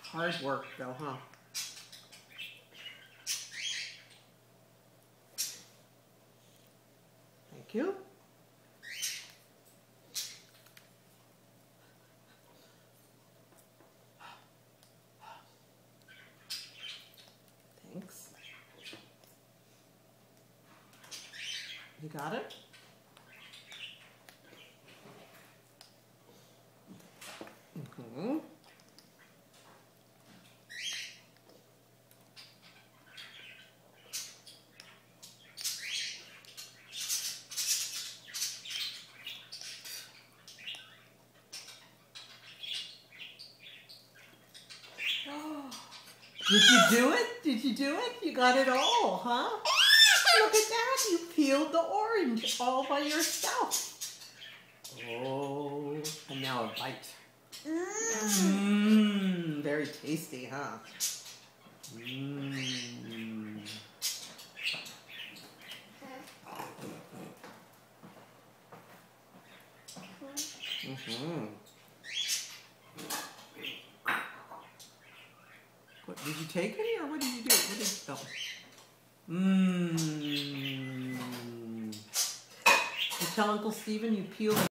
Hard work though, huh? Thank you. Thanks. You got it? Mm-hmm. Did you do it? Did you do it? You got it all, huh? Look at that. You peeled the orange all by yourself. Oh, and now a bite. Mmm, very tasty, huh? Mmm. Mm-hmm. What, did you take any or what did you do? What did you, oh. Mmm. You tell Uncle Stephen you peeled